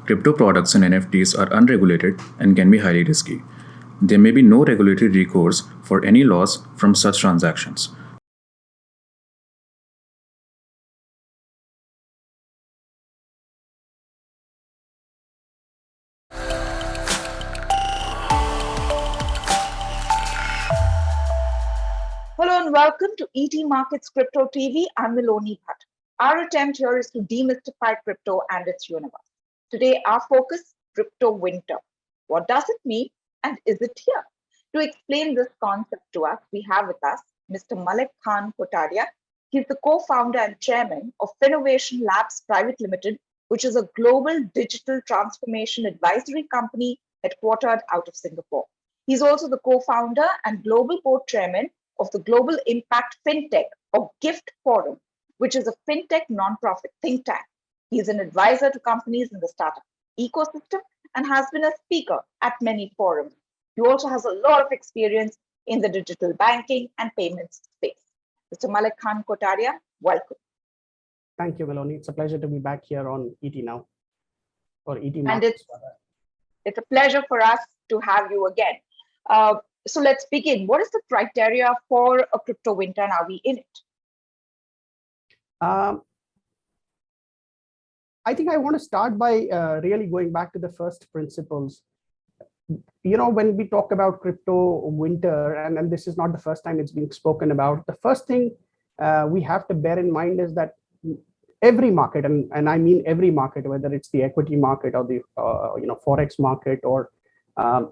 Crypto products and NFTs are unregulated and can be highly risky. There may be no regulatory recourse for any loss from such transactions. Hello and welcome to ET Markets Crypto TV. I'm Malik. Our attempt here is to demystify crypto and its universe. Today, our focus, crypto winter. What does it mean and is it here? To explain this concept to us, we have with us Mr. Malik Kotadia. He's the co-founder and chairman of Finnovation Labs Private Limited, which is a global digital transformation advisory company headquartered out of Singapore. He's also the co-founder and global board chairman of the Global Impact FinTech or GIFT Forum, which is a FinTech nonprofit think tank. He is an advisor to companies in the startup ecosystem and has been a speaker at many forums. He also has a lot of experience in the digital banking and payments space. Mr. Malik Kotadia, welcome. Thank you, Melanie. It's a pleasure to be back here on ET Now or ET And it's a pleasure for us to have you again. So let's begin. What is the criteria for a crypto winter and are we in it? I think I want to start by really going back to the first principles. You know, when we talk about crypto winter, and this is not the first time it's being spoken about, the first thing we have to bear in mind is that every market, and I mean every market, whether it's the equity market or the Forex market or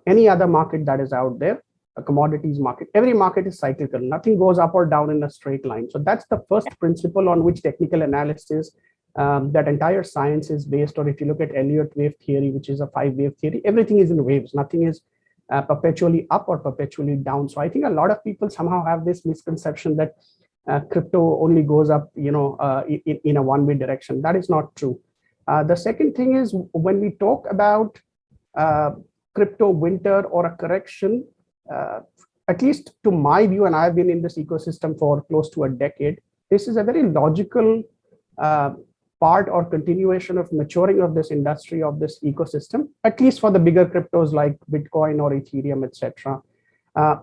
any other market that is out there, a commodities market, every market is cyclical. Nothing goes up or down in a straight line. So that's the first principle on which technical analysis, that entire science is based. Or if you look at Elliott wave theory, which is a 5-wave theory, everything is in waves. Nothing is perpetually up or perpetually down. So I think a lot of people somehow have this misconception that crypto only goes up, in a one-way direction. That is not true. The second thing is when we talk about crypto winter or a correction, at least to my view, and I've been in this ecosystem for close to a decade, this is a very logical part or continuation of maturing of this industry, of this ecosystem, at least for the bigger cryptos like Bitcoin or Ethereum, etc.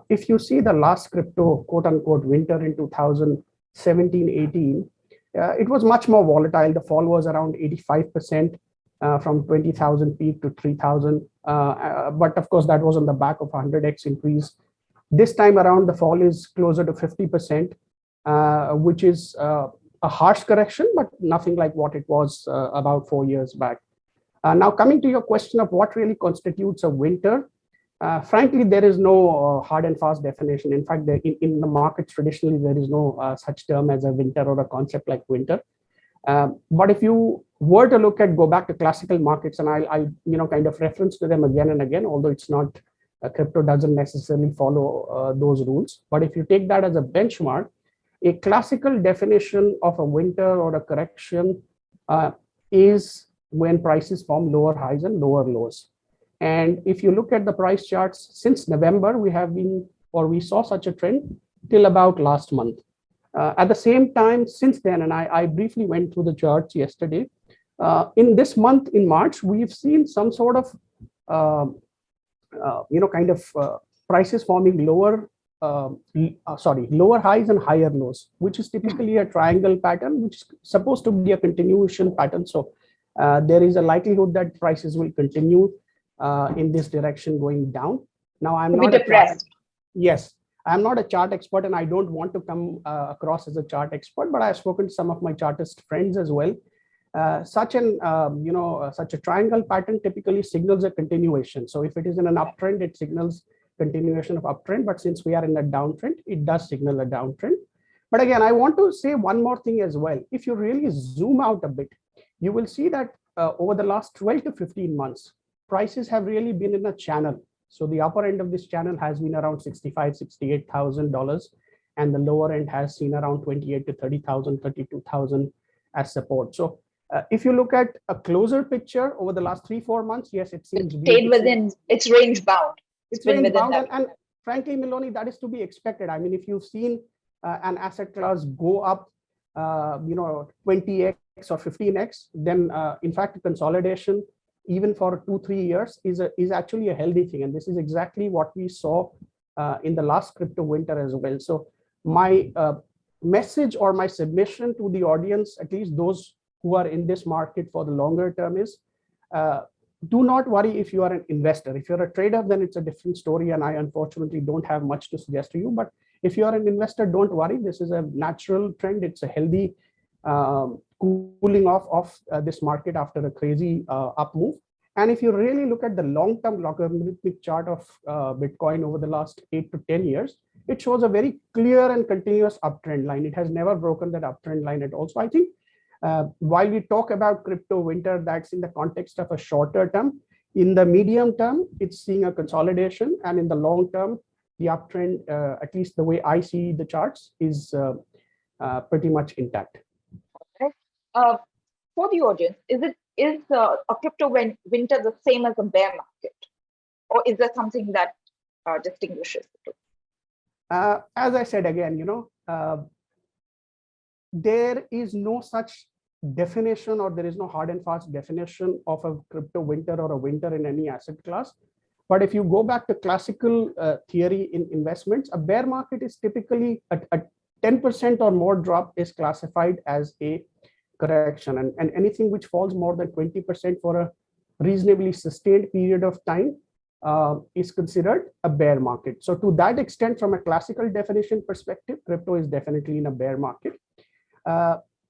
If you see the last crypto, quote unquote, winter in 2017-18, it was much more volatile. The fall was around 85%. From 20,000 peak to 3,000. But of course, that was on the back of 100x increase. This time around, the fall is closer to 50%, which is a harsh correction, but nothing like what it was about 4 years back. Now, coming to your question of what really constitutes a winter, frankly, there is no hard and fast definition. In fact, in the markets, traditionally, there is no such term as a winter or a concept like winter. But if you were to go back to classical markets, and I kind of reference to them again and again, although it's not, crypto doesn't necessarily follow those rules. But if you take that as a benchmark, a classical definition of a winter or a correction is when prices form lower highs and lower lows. And if you look at the price charts since November, we saw such a trend till about last month. At the same time, since then, and I briefly went through the charts yesterday, in this month, in March, we've seen some sort of, prices forming lower highs and higher lows, which is typically a triangle pattern, which is supposed to be a continuation pattern. So there is a likelihood that prices will continue in this direction going down. Now, I'm not depressed. Yes. I'm not a chart expert and I don't want to come across as a chart expert, but I've spoken to some of my chartist friends as well. Such a triangle pattern typically signals a continuation. So if it is in an uptrend, it signals continuation of uptrend. But since we are in a downtrend, it does signal a downtrend. But again, I want to say one more thing as well. If you really zoom out a bit, you will see that over the last 12 to 15 months, prices have really been in a channel. So the upper end of this channel has been around $65,000, $68,000, and the lower end has seen around $28,000 to $30,000, $32,000 as support. So if you look at a closer picture over the last 3-4 months, yes, it seems stayed within its range bound. It's range bound, and frankly, Miloni, that is to be expected. I mean, if you've seen an asset class go up, 20x or 15x, then in fact, consolidation even for 2-3 years, is actually a healthy thing. And this is exactly what we saw in the last crypto winter as well. So my message or my submission to the audience, at least those who are in this market for the longer term, is do not worry if you are an investor. If you're a trader, then it's a different story, and I unfortunately don't have much to suggest to you. But if you are an investor, don't worry. This is a natural trend. It's a healthy cooling off of this market after a crazy up move. And if you really look at the long-term logarithmic chart of Bitcoin over the last 8 to 10 years, it shows a very clear and continuous uptrend line. It has never broken that uptrend line at all. So I think while we talk about crypto winter, that's in the context of a shorter term. In the medium term, it's seeing a consolidation, and in the long term, the uptrend, at least the way I see the charts, is pretty much intact. Okay. For the audience, is a crypto winter the same as a bear market, or is there something that distinguishes the two? As I said again, there is no such definition, or there is no hard and fast definition of a crypto winter or a winter in any asset class. But if you go back to classical theory in investments, a bear market is typically a 10% or more drop is classified as a correction, and anything which falls more than 20% for a reasonably sustained period of time is considered a bear market. So to that extent, from a classical definition perspective, crypto is definitely in a bear market.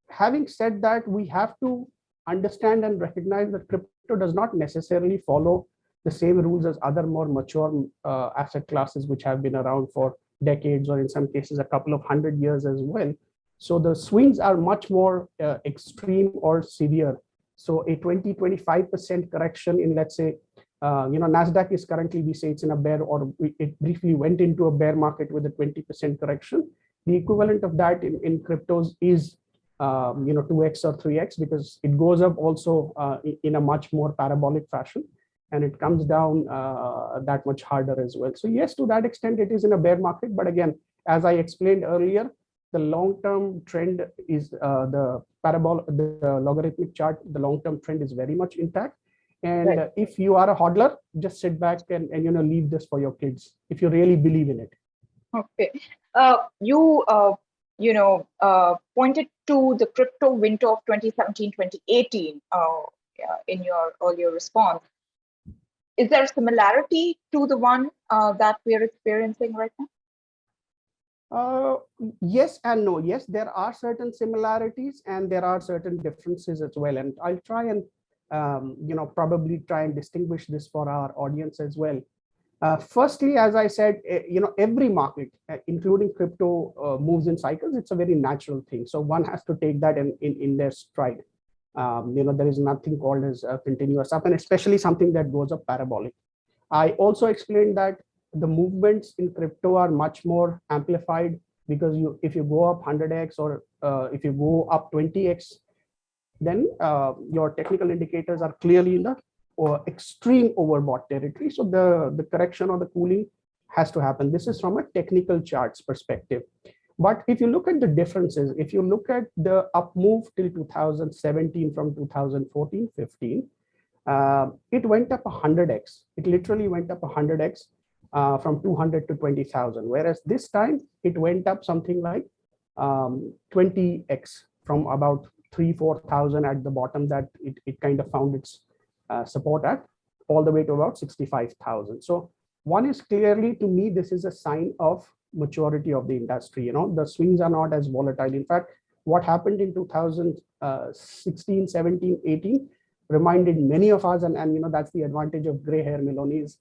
Having said that, we have to understand and recognize that crypto does not necessarily follow the same rules as other more mature asset classes which have been around for decades, or in some cases a couple of 100 years as well. So the swings are much more extreme or severe. So a 20-25% correction in, let's say, Nasdaq is currently, we say it's in a bear, or it briefly went into a bear market with a 20% correction. The equivalent of that in cryptos is 2x or 3x, because it goes up also in a much more parabolic fashion, and it comes down that much harder as well. So yes, to that extent, it is in a bear market. But again, as I explained earlier, the long-term trend is the logarithmic chart. The long-term trend is very much intact. And right. If you are a hodler, just sit back and leave this for your kids if you really believe in it. Okay. You pointed to the crypto winter of 2017-2018 in your earlier response. Is there a similarity to the one that we are experiencing right now? Yes and no. Yes, there are certain similarities and there are certain differences as well. And I'll try and probably try and distinguish this for our audience as well. Firstly, as I said, every market, including crypto, moves in cycles. It's a very natural thing. So one has to take that in their stride. There is nothing called as a continuous up, and especially something that goes up parabolic. I also explained that the movements in crypto are much more amplified, because if you go up 100x or if you go up 20x, then your technical indicators are clearly in the extreme overbought territory. So the correction or the cooling has to happen. This is from a technical charts perspective. But if you look at the differences, if you look at the up move till 2017 from 2014-15, it went up 100x. It literally went up 100x from 200 to 20,000. Whereas this time it went up something like 20x from about 3,000-4,000 at the bottom that it kind of found its support at, all the way to about 65,000. So one is clearly, to me, this is a sign of maturity of the industry. The swings are not as volatile. In fact, what happened in 2016, 17, 18 reminded many of us, and that's the advantage of gray hair, Milonis.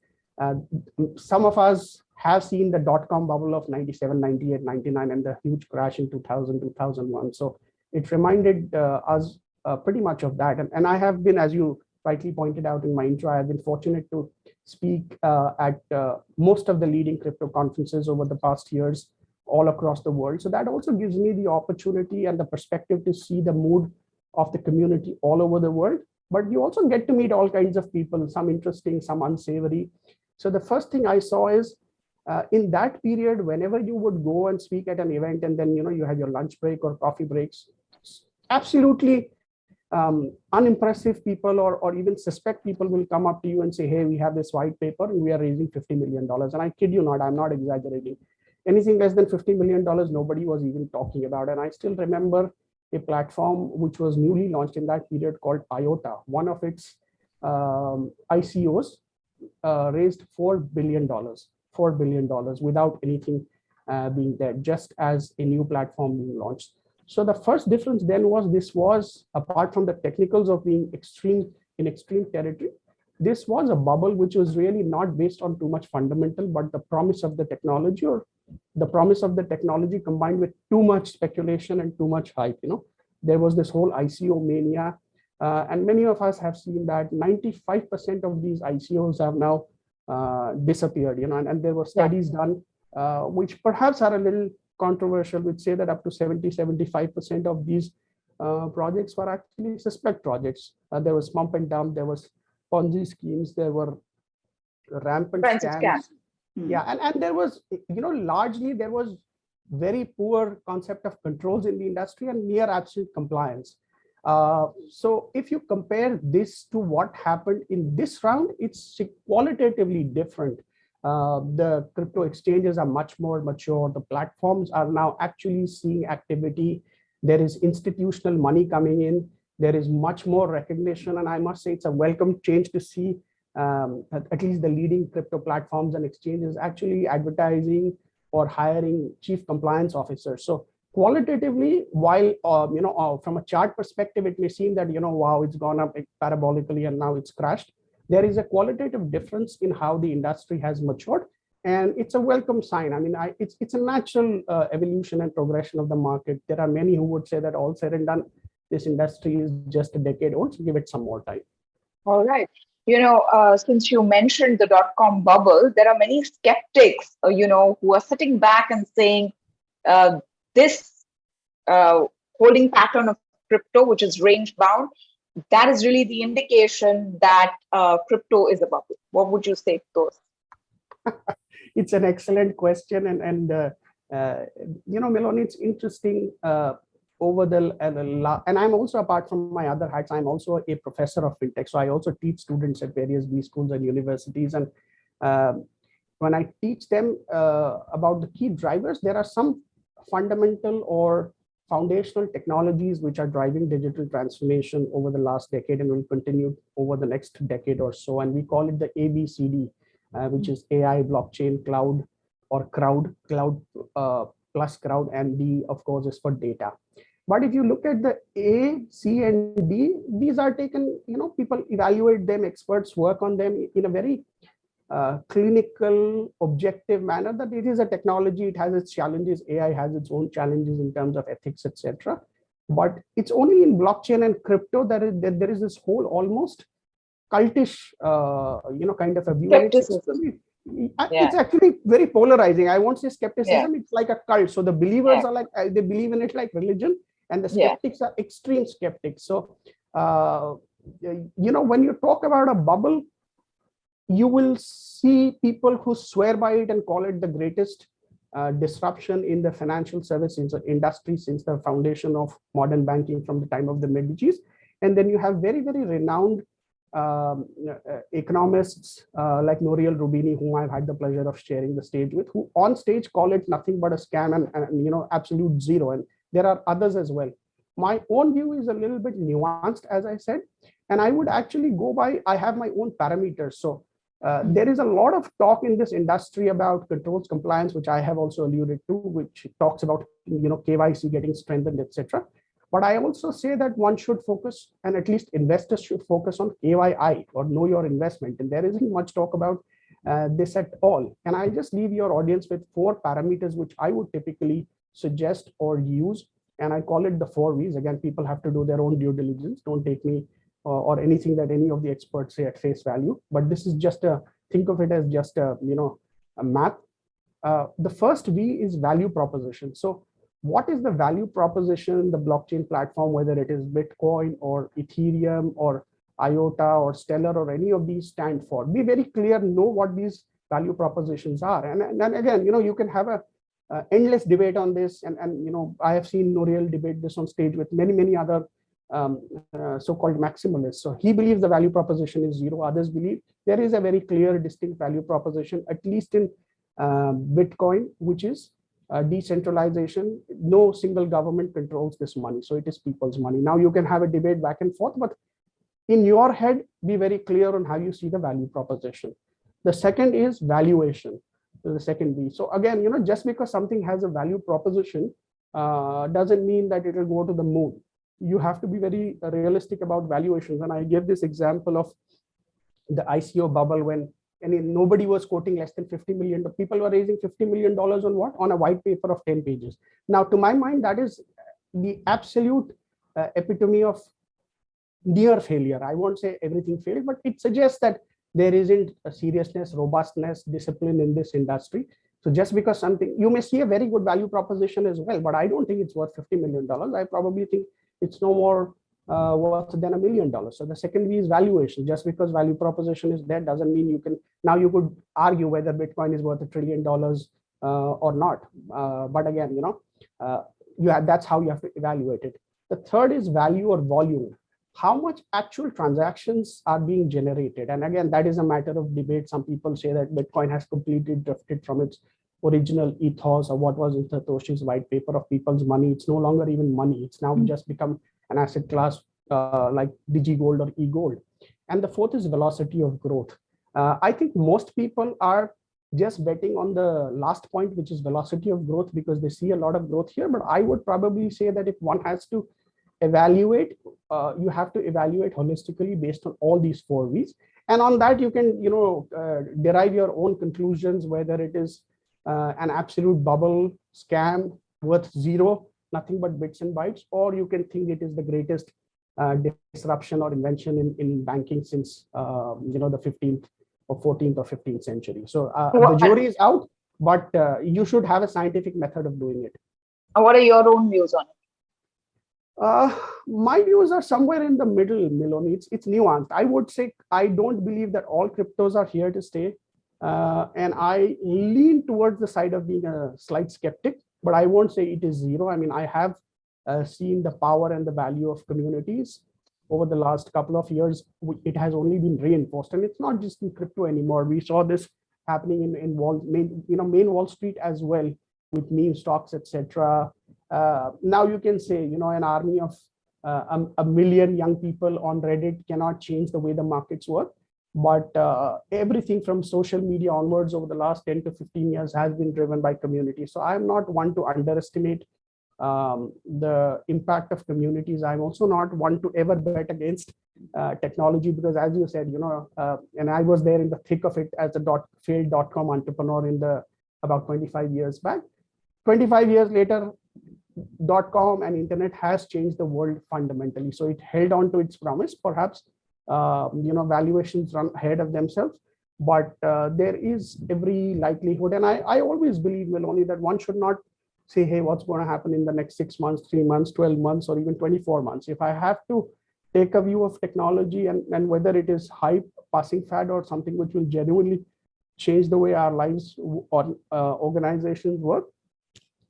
Some of us have seen the dot-com bubble of 97, 98, 99, and the huge crash in 2000, 2001. So it reminded us pretty much of that. And I have been, as you rightly pointed out in my intro, I have been fortunate to speak at most of the leading crypto conferences over the past years all across the world. So that also gives me the opportunity and the perspective to see the mood of the community all over the world. But you also get to meet all kinds of people, some interesting, some unsavory. So the first thing I saw is in that period, whenever you would go and speak at an event, and then you had your lunch break or coffee breaks, absolutely unimpressive people or even suspect people will come up to you and say, hey, we have this white paper and we are raising $50 million. And I kid you not, I'm not exaggerating. Anything less than $50 million, nobody was even talking about. And I still remember a platform which was newly launched in that period called IOTA. One of its ICOs raised $4 billion without anything being there, just as a new platform being launched. So the first difference then was this was, apart from the technicals of being in extreme territory, this was a bubble which was really not based on too much fundamental, but the promise of the technology, or the promise of the technology combined with too much speculation and too much hype. There was this whole ICO mania, and many of us have seen that 95% of these ICOs have now disappeared. And there were studies done which perhaps are a little controversial, which say that up to 75% of these projects were actually suspect projects. There was pump and dump, there was Ponzi schemes, there were rampant scams. Yeah, and there was, largely there was very poor concept of controls in the industry and near absolute compliance. So if you compare this to what happened in this round, it's qualitatively different. The crypto exchanges are much more mature. The platforms are now actually seeing activity. There is institutional money coming in. There is much more recognition. And I must say it's a welcome change to see at least the leading crypto platforms and exchanges actually advertising or hiring chief compliance officers. So qualitatively, while from a chart perspective, it may seem that, wow, it's gone up parabolically and now it's crashed. There is a qualitative difference in how the industry has matured, and it's a welcome sign. I mean, it's a natural evolution and progression of the market. There are many who would say that all said and done, this industry is just a decade old, so give it some more time. All right. Since you mentioned the .com bubble, there are many skeptics, who are sitting back and saying this holding pattern of crypto, which is range bound, that is really the indication that crypto is a bubble. What would you say to those? It's an excellent question, and Meloni, it's interesting. And I'm also, apart from my other hats, I'm also a professor of fintech. So I also teach students at various B schools and universities. And when I teach them about the key drivers, there are some fundamental or foundational technologies which are driving digital transformation over the last decade and will continue over the next decade or so. And we call it the ABCD, which is AI, blockchain, cloud, or cloud plus crowd, and D, of course, is for data. But if you look at the A, C, and D, these are taken, people evaluate them, experts work on them in a very clinical, objective manner, that it is a technology, it has its challenges, AI has its own challenges in terms of ethics, etc. But it's only in blockchain and crypto that there is this whole almost cultish, kind of a view. Skepticism. It's actually very polarizing. I won't say skepticism, it's like a cult. So the believers are like, they believe in it like religion, and the skeptics are extreme skeptics. So, when you talk about a bubble, you will see people who swear by it and call it the greatest disruption in the financial services industry since the foundation of modern banking from the time of the Medicis. And then you have very, very renowned economists like Nouriel Roubini, whom I've had the pleasure of sharing the stage with, who on stage call it nothing but a scam and absolute zero. And there are others as well. My own view is a little bit nuanced, as I said, and I would actually go by, I have my own parameters. So there is a lot of talk in this industry about controls compliance, which I have also alluded to, which talks about KYC getting strengthened, etc. But I also say that one should focus, and at least investors should focus on KYI, or know your investment. And there isn't much talk about this at all. And I just leave your audience with 4 parameters, which I would typically suggest or use. And I call it the 4 V's. Again, people have to do their own due diligence. Don't take me or anything that any of the experts say at face value. But this is just think of it as just a math. The first V is value proposition. So what is the value proposition the blockchain platform, whether it is Bitcoin or Ethereum or IOTA or Stellar or any of these stand for? Be very clear, know what these value propositions are. And then again, you can have a endless debate on this. And I have seen Nouriel debate this on stage with many, many other so-called maximalist. So he believes the value proposition is zero. Others believe there is a very clear, distinct value proposition, at least in Bitcoin, which is decentralization. No single government controls this money. So it is people's money. Now you can have a debate back and forth, but in your head, be very clear on how you see the value proposition. The second is valuation, the second B. So again, just because something has a value proposition doesn't mean that it will go to the moon. You have to be very realistic about valuations. And I gave this example of the ICO bubble when nobody was quoting less than 50 million. People were raising $50 million on what? On a white paper of 10 pages. Now, to my mind, that is the absolute epitome of near failure. I won't say everything failed, but it suggests that there isn't a seriousness, robustness, discipline in this industry. So just because something, you may see a very good value proposition as well, but I don't think it's worth $50 million. I probably think it's no more worth than $1 million. So the second V is valuation. Just because value proposition is there doesn't mean you can, now you could argue whether Bitcoin is worth $1 trillion or not. But again, that's how you have to evaluate it. The third is value or volume. How much actual transactions are being generated? And again, that is a matter of debate. Some people say that Bitcoin has completely drifted from its original ethos or what was in Satoshi's white paper of people's money. It's no longer even money. It's now just become an asset class like DigiGold or eGold. And the fourth is velocity of growth. I think most people are just betting on the last point, which is velocity of growth, because they see a lot of growth here. But I would probably say that if one has to evaluate, you have to evaluate holistically based on all these four V's. And on that, you can, derive your own conclusions, whether it is an absolute bubble scam worth zero, nothing but bits and bytes, or you can think it is the greatest disruption or invention in banking since, the 15th or 14th or 15th century. So the jury is out, but you should have a scientific method of doing it. What are your own views on it? My views are somewhere in the middle, Miloni. It's nuanced. I would say I don't believe that all cryptos are here to stay. And I lean towards the side of being a slight skeptic, but I won't say it is zero. I mean, I have seen the power and the value of communities over the last couple of years. It has only been reinforced, and it's not just in crypto anymore. We saw this happening in main Wall Street as well, with meme stocks, etc. Now you can say, an army of a million young people on Reddit cannot change the way the markets work. But everything from social media onwards over the last 10 to 15 years has been driven by community. So I'm not one to underestimate the impact of communities. I'm also not one to ever bet against technology, because as you said, and I was there in the thick of it as a failed .com entrepreneur about 25 years back. 25 years later, .com and internet has changed the world fundamentally. So it held on to its promise. Perhaps valuations run ahead of themselves, but there is every likelihood. And I always believe, Meloni, that one should not say, hey, what's going to happen in the next 6 months, 3 months, 12 months, or even 24 months. If I have to take a view of technology and whether it is hype, passing fad, or something which will genuinely change the way our lives or organizations work,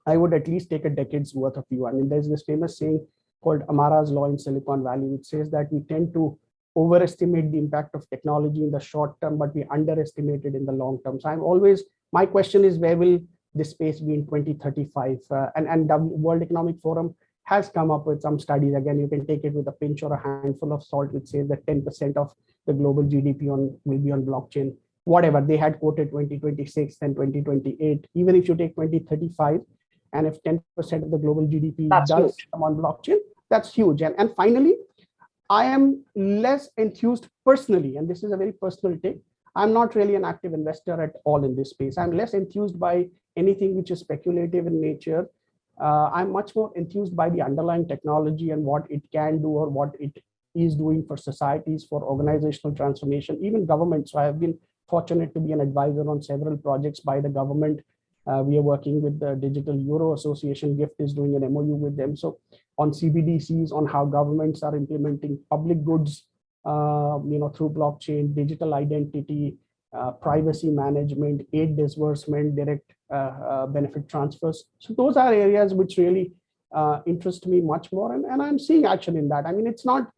I would at least take a decade's worth of view. I mean, there's this famous saying called Amara's Law in Silicon Valley, which says that we tend to overestimate the impact of technology in the short term, but we underestimate it in the long term. So my question is, where will this space be in 2035? And the World Economic Forum has come up with some studies. Again, you can take it with a pinch or a handful of salt, which says that 10% of the global GDP will be on blockchain. Whatever, they had quoted 2026 and 2028. Even if you take 2035, and if 10% of the global GDP does come on blockchain, that's huge. And finally, I am less enthused personally, and this is a very personal take. I'm not really an active investor at all in this space. I'm less enthused by anything which is speculative in nature. I'm much more enthused by the underlying technology and what it can do or what it is doing for societies, for organizational transformation, even government. So I have been fortunate to be an advisor on several projects by the government. We are working with the Digital Euro Association. GIFT is doing an MOU with them. So on CBDCs, on how governments are implementing public goods, through blockchain, digital identity, privacy management, aid disbursement, direct benefit transfers. So those are areas which really interest me much more. And I'm seeing action in that. I mean, it's not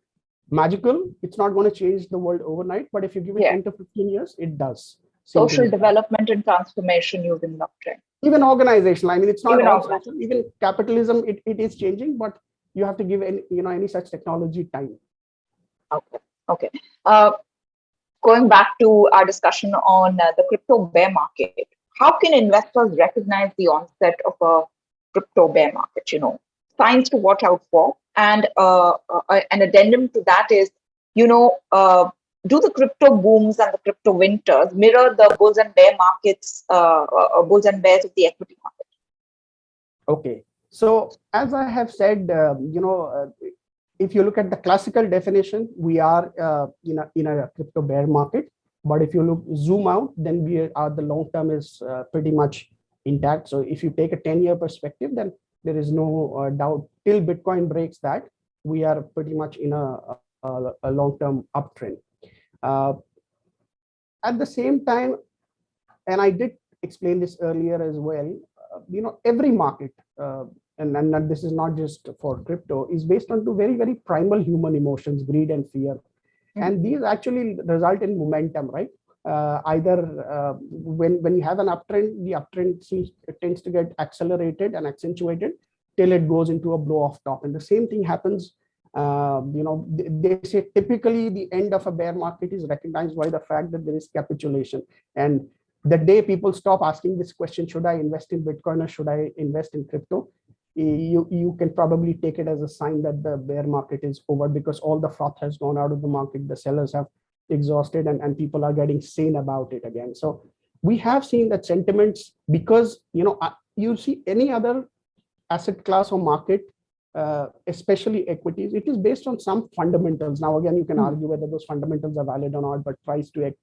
magical. It's not going to change the world overnight. But if you give it 10 to 15 years, it does. Social development and transformation using blockchain. Even organizational. I mean, it's not even all social. Even capitalism, it is changing, but you have to give any such technology time. Okay. Going back to our discussion on the crypto bear market, how can investors recognize the onset of a crypto bear market? Signs to watch out for, and an addendum to that is, do the crypto booms and the crypto winters mirror the bulls and bear markets, bulls and bears of the equity market? Okay, so as I have said, if you look at the classical definition, we are in a crypto bear market. But if you zoom out, then the long term is pretty much intact. So if you take a 10-year perspective, then there is no doubt till Bitcoin breaks that, we are pretty much in a long-term uptrend. At the same time, and I did explain this earlier as well, every market, and this is not just for crypto, is based on two very, very primal human emotions, greed and fear. And these actually result in momentum, right? Either when you have an uptrend, the uptrend tends to get accelerated and accentuated till it goes into a blow off top. And the same thing happens. They say typically the end of a bear market is recognized by the fact that there is capitulation. And the day people stop asking this question, should I invest in Bitcoin or should I invest in crypto? You can probably take it as a sign that the bear market is over, because all the froth has gone out of the market. The sellers have exhausted and people are getting sane about it again. So we have seen that sentiments, because you see any other asset class or market, especially equities, it is based on some fundamentals. Now again, you can argue whether those fundamentals are valid or not, but price to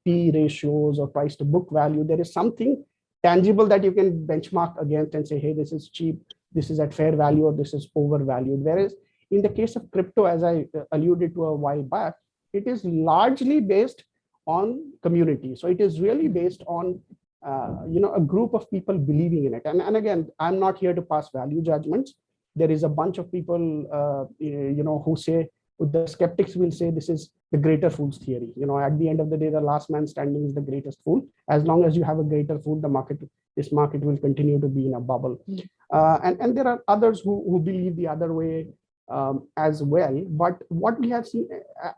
P ratios or price to book value, there is something tangible that you can benchmark against and say, hey, this is cheap, this is at fair value, or this is overvalued. Whereas in the case of crypto, as I alluded to a while back, it is largely based on community. So it is really based on a group of people believing in it. And again, I'm not here to pass value judgments. There is a bunch of people who say, the skeptics will say this is the greater fool's theory. At the end of the day, the last man standing is the greatest fool. As long as you have a greater fool, this market will continue to be in a bubble. And there are others who believe the other way as well. But what we have seen,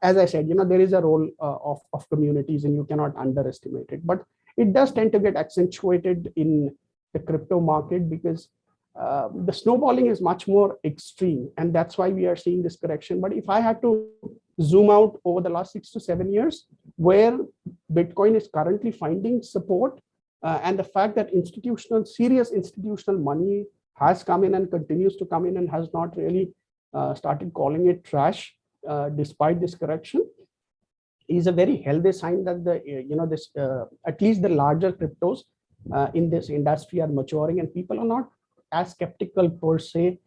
as I said, there is a role of communities, and you cannot underestimate it. But it does tend to get accentuated in the crypto market because the snowballing is much more extreme, and that's why we are seeing this correction. But if I had to zoom out over the last 6 to 7 years, where Bitcoin is currently finding support, and the fact that serious institutional money has come in and continues to come in and has not really started calling it trash despite this correction, is a very healthy sign that at least the larger cryptos in this industry are maturing, and people are not as skeptical per se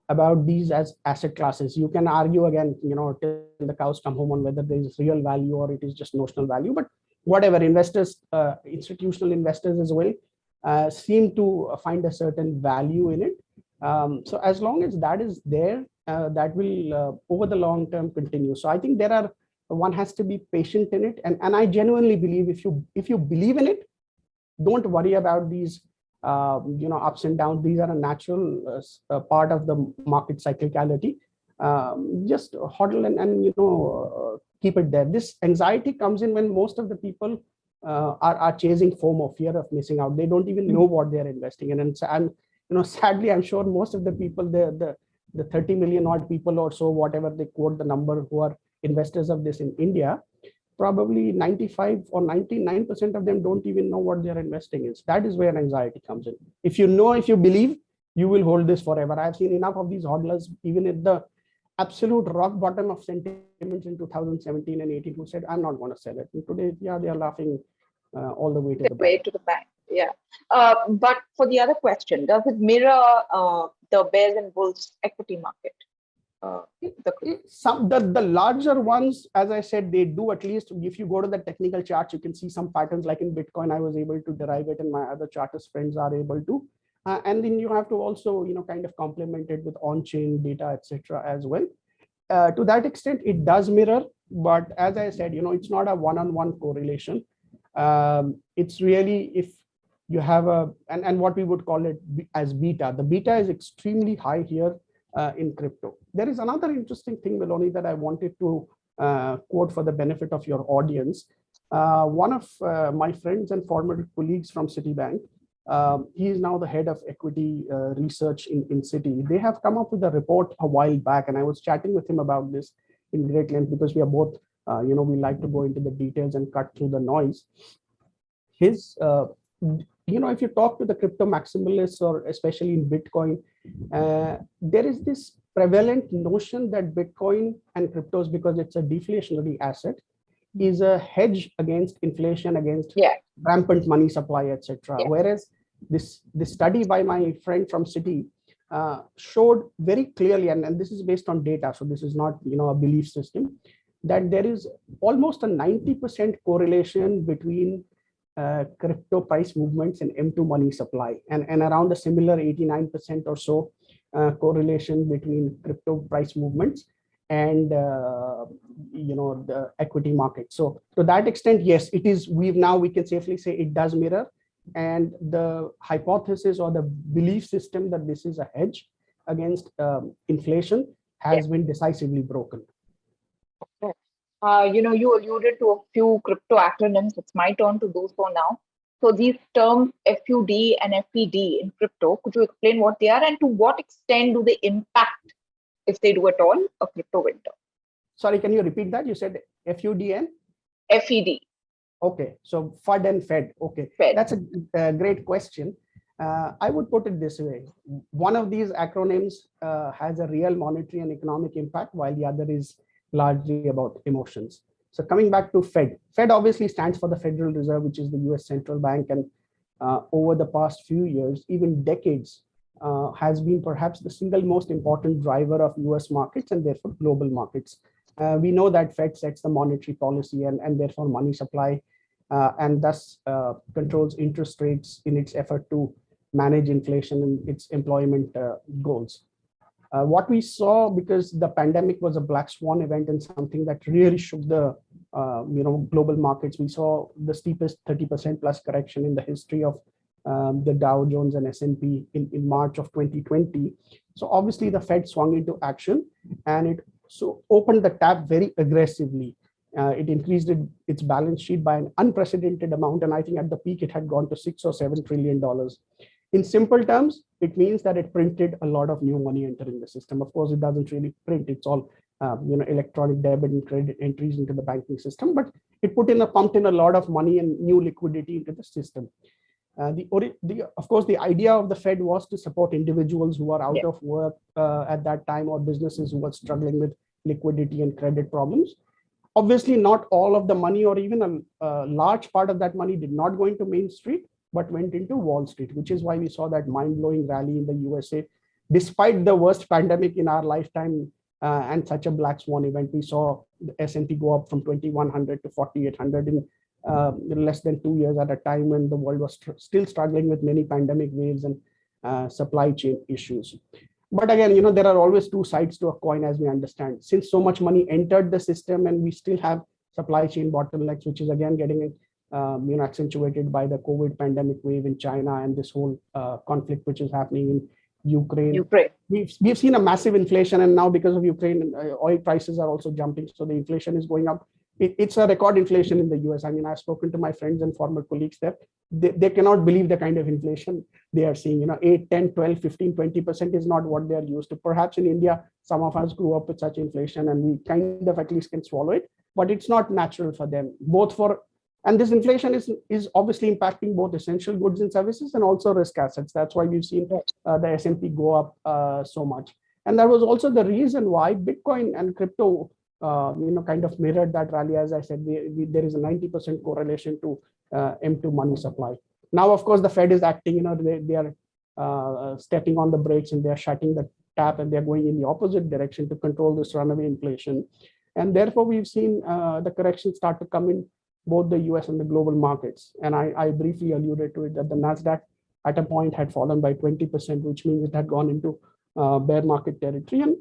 about these as asset classes. You can argue again, till the cows come home on whether there is real value or it is just notional value. But whatever, investors, institutional investors as well, seem to find a certain value in it. So as long as that is there, that will over the long term continue. So I think one has to be patient in it, and I genuinely believe if you believe in it, don't worry about these ups and downs. These are a natural part of the market cyclicality. Just hodl and keep it there. This anxiety comes in when most of the people are chasing FOMO, fear of missing out. They don't even know what they're investing in. And sadly, I'm sure most of the people, the 30 million odd people or so, whatever they quote the number, who are investors of this in India, probably 95 or 99% of them don't even know what they're investing in. That is where anxiety comes in. If you believe, you will hold this forever. I've seen enough of these hodlers, even at the absolute rock bottom of sentiments in 2017 and 18, who said, I'm not going to sell it. And today, they are laughing all the way to the bank. Yeah. But for the other question, does it mirror the bears and bulls equity market? The larger ones, as I said, they do. At least if you go to the technical charts, you can see some patterns. Like in Bitcoin, I was able to derive it, and my other chartist friends are able to. And then you have to also, kind of complement it with on-chain data, etc. as well. To that extent, it does mirror, but as I said, it's not a one-on-one correlation. It's really if you have and what we would call it as beta. The beta is extremely high here in crypto. There is another interesting thing, Meloni, that I wanted to quote for the benefit of your audience. One of my friends and former colleagues from Citibank, he is now the head of equity research in Citi. They have come up with a report a while back, and I was chatting with him about this in great length because we are both, we like to go into the details and cut through the noise. His, if you talk to the crypto maximalists, or especially in Bitcoin, there is this prevalent notion that Bitcoin and cryptos, because it's a deflationary asset, is a hedge against inflation, against rampant money supply, etc. Whereas this study by my friend from Citi showed very clearly, and this is based on data, so this is not a belief system, that there is almost a 90% correlation between crypto price movements and M2 money supply, and around a similar 89% or so correlation between crypto price movements and the equity market. So to that extent, yes, it is. We can safely say it does mirror, and the hypothesis or the belief system that this is a hedge against inflation has been decisively broken. You alluded to a few crypto acronyms. It's my turn to do so now. So these terms FUD and FED in crypto, could you explain what they are and to what extent do they impact, if they do at all, a crypto winter? Sorry, can you repeat that? You said FUD and FED. Okay, so FUD and Fed. Okay, Fed. That's a great question. I would put it this way. One of these acronyms has a real monetary and economic impact, while the other is largely about emotions. So coming back to Fed. Fed obviously stands for the Federal Reserve, which is the US central bank. And over the past few years, even decades, has been perhaps the single most important driver of US markets and therefore global markets. We know that Fed sets the monetary policy and therefore money supply, and thus controls interest rates in its effort to manage inflation and its employment goals. What we saw, because the pandemic was a black swan event and something that really shook the global markets, we saw the steepest 30% plus correction in the history of the Dow Jones and S&P in March of 2020. So obviously the Fed swung into action, and it opened the tap very aggressively. It increased its balance sheet by an unprecedented amount, and I think at the peak it had gone to $6 or $7 trillion. In simple terms, it means that it printed a lot of new money entering the system. Of course, it doesn't really print; it's all electronic debit and credit entries into the banking system. But it pumped in a lot of money and new liquidity into the system. Of course, the idea of the Fed was to support individuals who are out of work at that time, or businesses who were struggling with liquidity and credit problems. Obviously, not all of the money, or even a large part of that money, did not go into Main Street, but went into Wall Street, which is why we saw that mind-blowing rally in the USA. Despite the worst pandemic in our lifetime and such a black swan event, we saw the S&P go up from 2,100 to 4,800 in less than 2 years, at a time when the world was still struggling with many pandemic waves and supply chain issues. But again, there are always two sides to a coin, as we understand. Since so much money entered the system, and we still have supply chain bottlenecks, which is again getting accentuated by the COVID pandemic wave in China and this whole conflict which is happening in Ukraine. We've seen a massive inflation, and now because of Ukraine, oil prices are also jumping, so the inflation is going up. It's a record inflation in the US. I mean, I've spoken to my friends and former colleagues there. They cannot believe the kind of inflation they are seeing. 8, 10, 12, 15, 20% is not what they're used to. Perhaps in India, some of us grew up with such inflation and we kind of at least can swallow it, but it's not natural for them. And this inflation is obviously impacting both essential goods and services and also risk assets. That's why we've seen the S&P go up so much. And that was also the reason why Bitcoin and crypto kind of mirrored that rally. As I said, there is a 90% correlation to M2 money supply. Now, of course, the Fed is acting, they are stepping on the brakes, and they're shutting the tap, and they're going in the opposite direction to control this runaway inflation. And therefore, we've seen the correction start to come in both the US and the global markets. And I briefly alluded to it, that the NASDAQ at a point had fallen by 20%, which means it had gone into bear market territory. And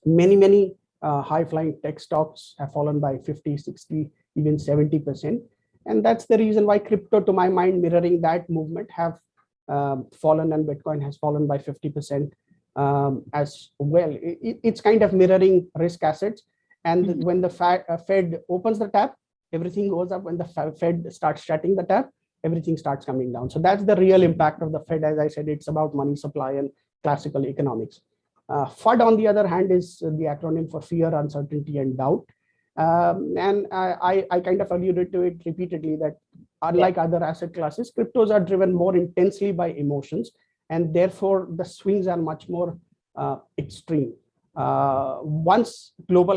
many high-flying tech stocks have fallen by 50, 60, even 70%. And that's the reason why crypto, to my mind, mirroring that movement, have fallen, and Bitcoin has fallen by 50% as well. It's kind of mirroring risk assets. And when the Fed opens the tap, everything goes up. When the Fed starts shutting the tap, everything starts coming down. So that's the real impact of the Fed. As I said, it's about money supply and classical economics. FUD, on the other hand, is the acronym for fear, uncertainty, and doubt. And I kind of alluded to it repeatedly that unlike other asset classes, cryptos are driven more intensely by emotions, and therefore the swings are much more extreme. Once global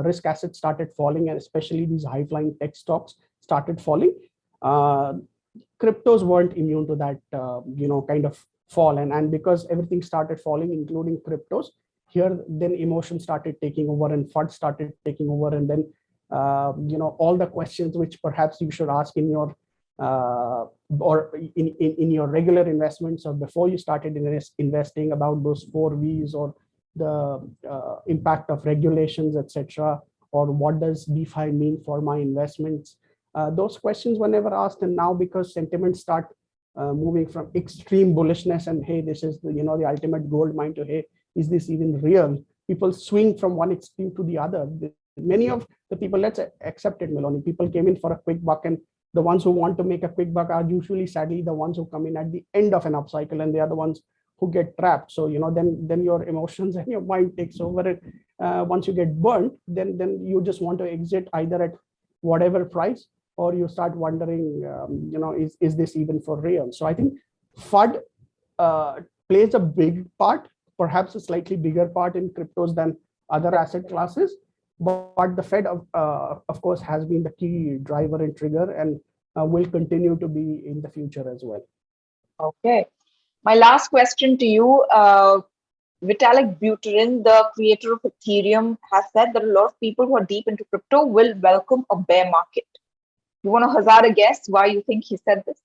risk assets started falling, and especially these high-flying tech stocks started falling, cryptos weren't immune to that kind of fall. And because everything started falling, including cryptos, here then emotion started taking over and FUD started taking over. And then all the questions which perhaps you should ask in your or in your regular investments, or before you started investing, about those 4 V's, or the impact of regulations, etc., or what does DeFi mean for my investments. Those questions were never asked. And now, because sentiments start moving from extreme bullishness and, hey, this is the ultimate gold mine, to, hey, is this even real? People swing from one extreme to the other. Many of the people, let's accept it, Melanie, people came in for a quick buck, and the ones who want to make a quick buck are usually, sadly, the ones who come in at the end of an upcycle, and they are the ones who get trapped. So then your emotions and your mind takes over it. Once you get burnt, then you just want to exit either at whatever price, or you start wondering, is this even for real? So I think FUD plays a big part, perhaps a slightly bigger part in cryptos than other asset classes. But the Fed, of course, has been the key driver and trigger, and will continue to be in the future as well. Okay. My last question to you, Vitalik Buterin, the creator of Ethereum, has said that a lot of people who are deep into crypto will welcome a bear market. You want to hazard a guess why you think he said this?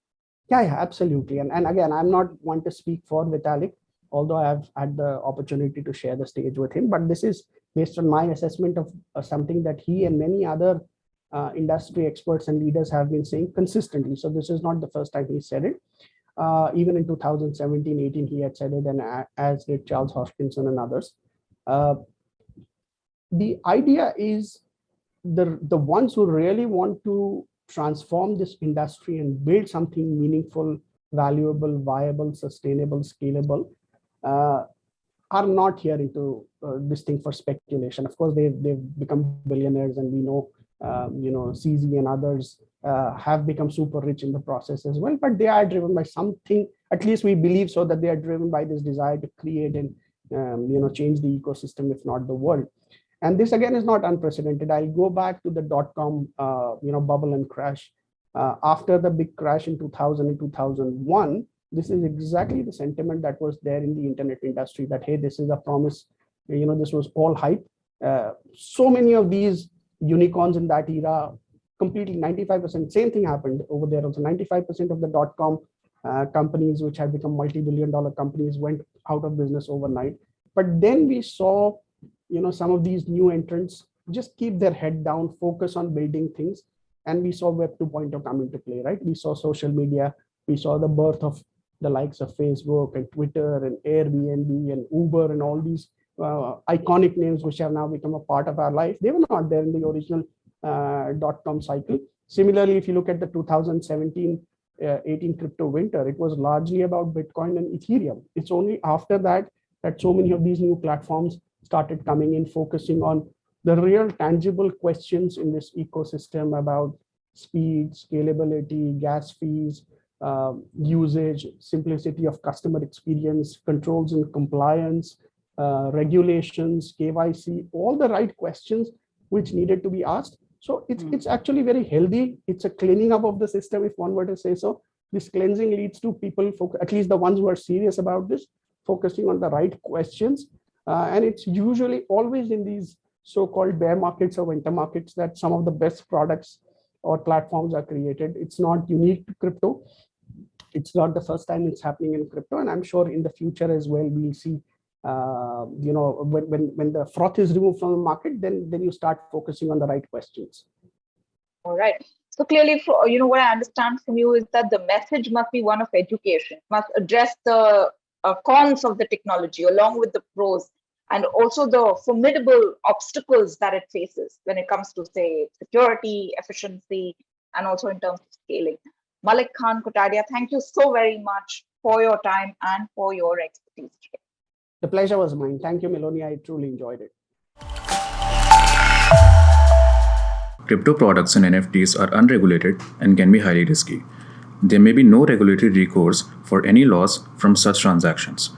Yeah, absolutely. And again, I'm not one to speak for Vitalik, although I've had the opportunity to share the stage with him. But this is based on my assessment of something that he and many other industry experts and leaders have been saying consistently. So this is not the first time he said it. Even in 2017-18, he had said it, and as did Charles Hoskinson and others. The idea is the ones who really want to transform this industry and build something meaningful, valuable, viable, sustainable, scalable, are not here into this thing for speculation. Of course, they've become billionaires, and we know, CZ and others have become super rich in the process as well. But they are driven by something. At least we believe so, that they are driven by this desire to create and change the ecosystem, if not the world. And this again is not unprecedented. I'll go back to the .com bubble and crash. After the big crash in 2000 and 2001, this is exactly the sentiment that was there in the internet industry, that, hey, this is a promise. This was all hype. So many of these unicorns in that era, completely 95%, same thing happened over there. Also 95% of the .com companies, which had become multi-billion-dollar companies, went out of business overnight. But then we saw some of these new entrants just keep their head down, focus on building things. And we saw Web 2.0 come into play, right? We saw social media. We saw the birth of the likes of Facebook and Twitter and Airbnb and Uber and all these iconic names, which have now become a part of our life. They were not there in the original .com cycle. Similarly, if you look at the 2017-18 crypto winter, it was largely about Bitcoin and Ethereum. It's only after that so many of these new platforms started coming in, focusing on the real tangible questions in this ecosystem about speed, scalability, gas fees, usage, simplicity of customer experience, controls and compliance, regulations, KYC, all the right questions which needed to be asked. So it's actually very healthy. It's a cleaning up of the system, if one were to say so. This cleansing leads to people, at least the ones who are serious about this, focusing on the right questions. And it's usually always in these so-called bear markets or winter markets that some of the best products or platforms are created. It's not unique to crypto. It's not the first time it's happening in crypto, and I'm sure in the future as well we'll see. When the froth is removed from the market, then you start focusing on the right questions. All right. So clearly, what I understand from you is that the message must be one of education, must address the cons of the technology along with the pros, and also the formidable obstacles that it faces when it comes to, say, security, efficiency, and also in terms of scaling. Malik Khan, Kotadia, thank you so very much for your time and for your expertise today. The pleasure was mine. Thank you, Melanie. I truly enjoyed it. Crypto products and NFTs are unregulated and can be highly risky. There may be no regulatory recourse for any loss from such transactions.